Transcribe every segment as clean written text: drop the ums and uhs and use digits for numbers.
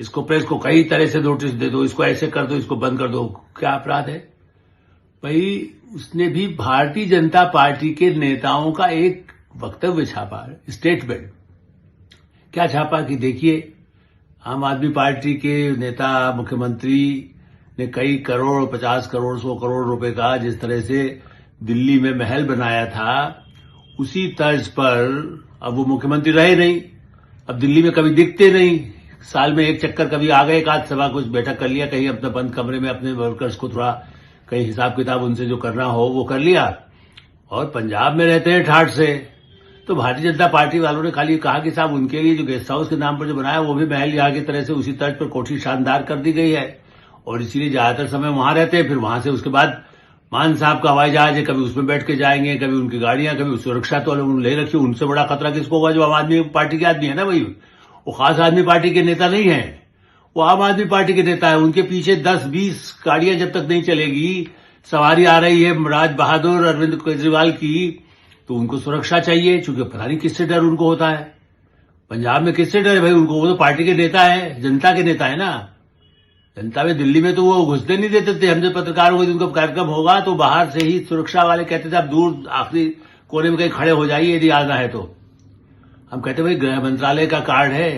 इसको प्रेस को कई तरह से नोटिस दे दो, इसको ऐसे कर दो, इसको बंद कर दो। क्या अपराध है भाई? उसने भी भारतीय जनता पार्टी के नेताओं का एक वक्तव्य छापा, स्टेटमेंट। क्या छापा कि देखिए, आम आदमी पार्टी के नेता मुख्यमंत्री ने कई करोड़, 50 करोड़, 100 करोड़ रुपए का जिस तरह से दिल्ली में महल बनाया था, उसी तर्ज पर अब वो मुख्यमंत्री रहे नहीं, अब दिल्ली में कभी दिखते नहीं, साल में एक चक्कर कभी आ गए, एक आध सभा कुछ बैठक कर लिया, कहीं अपने बंद कमरे में अपने वर्कर्स को थोड़ा कहीं हिसाब किताब उनसे जो करना हो वो कर लिया, और पंजाब में रहते हैं ठाठ से। तो भारतीय जनता पार्टी वालों ने खाली कहा कि साहब उनके लिए जो गेस्ट हाउस के नाम पर जो बनाया वो भी महल यहाँ की तरह से उसी तर्ज पर कोठी शानदार कर दी गई है, और इसीलिए ज्यादातर समय वहां रहते हैं। फिर वहां से उसके बाद मान साहब का हवाई जहाज है, कभी उसमें बैठ के जाएंगे, कभी उनकी गाड़ियां, कभी सुरक्षा तो ले रखी, उनसे बड़ा खतरा किसको होगा? जो आम आदमी पार्टी के आदमी है ना भाई, वो खास आदमी पार्टी के नेता नहीं है, वो आम आदमी पार्टी के नेता है। उनके पीछे 10-20 गाड़ियां जब तक नहीं चलेगी, सवारी आ रही है राज बहादुर अरविंद केजरीवाल की, तो उनको सुरक्षा चाहिए, चूंकि पता नहीं किससे डर उनको होता है। पंजाब में किससे डर है भाई उनको? वो तो पार्टी के नेता है, जनता के नेता है ना। जनता में दिल्ली में तो वो घुसने नहीं देते थे। हमसे पत्रकारों को जिनको कार्यक्रम होगा तो बाहर से ही सुरक्षा वाले कहते थे आप दूर आखिरी कोने में कहीं खड़े हो जाइए यदि आना है तो। हम कहते भाई गृह मंत्रालय का कार्ड है,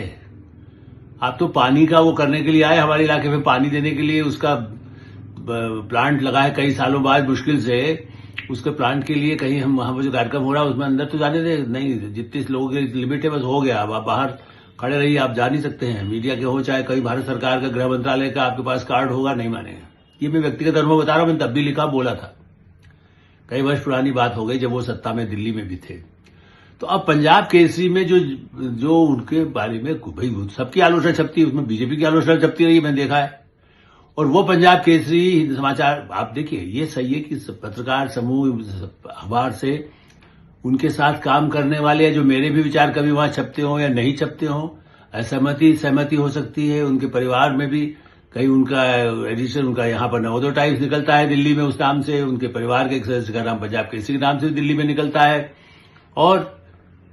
आप तो पानी का वो करने के लिए आए, हमारे इलाके में पानी देने के लिए उसका प्लांट लगा है कई सालों बाद मुश्किल से, उसके प्लांट के लिए कहीं हम वहां पर जो कार्यक्रम हो रहा है उसमें अंदर तो जाने दे नहीं, जितने लोगों की लिमिट है बस हो गया। अब आप बाहर खड़े रहिए, आप जा नहीं सकते हैं, मीडिया के हो चाहे कहीं भारत सरकार का गृह मंत्रालय का आपके पास कार्ड होगा, नहीं मानेगा। ये मैं व्यक्तिगत अनुभव बता रहा हूं, मैंने तब भी लिखा बोला था, कई वर्ष पुरानी बात हो गई जब वो सत्ता में दिल्ली में भी थे। तो अब पंजाब केसरी में जो उनके बारे में भाई सबकी आलोचना छपती है, उसमें बीजेपी की आलोचना छपती रही, मैंने देखा है। और वो पंजाब केसरी हिंद समाचार, आप देखिए ये सही है कि पत्रकार समूह अखबार से उनके साथ काम करने वाले, जो मेरे भी विचार कभी वहां छपते हो या नहीं छपते हो, सहमति हो सकती है। उनके परिवार में भी कहीं उनका एडिशन, उनका यहाँ पर नवोदय टाइम्स निकलता है दिल्ली में उस नाम से, उनके परिवार के एक सदस्य का नाम पंजाब केसरी के नाम से दिल्ली में निकलता है। और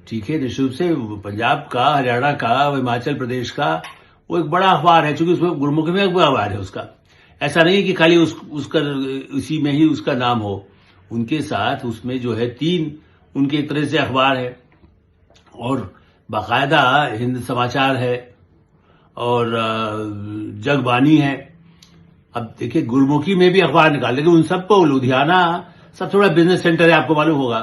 ठीक है, निश्चित रूप से पंजाब का, हरियाणा का, हिमाचल प्रदेश का वो एक बड़ा अखबार है, चूंकि उसमें गुरमुखी में एक अखबार है उसका। ऐसा नहीं है कि खाली उसका उसी में ही उसका नाम हो, उनके साथ उसमें जो है 3 उनके एक तरह से अखबार है, और बाकायदा हिंद समाचार है और जगबानी है। अब देखिए गुरमुखी में भी अखबार निकाल, लेकिन उन सबको लुधियाना सब थोड़ा बिजनेस सेंटर है, आपको मालूम होगा।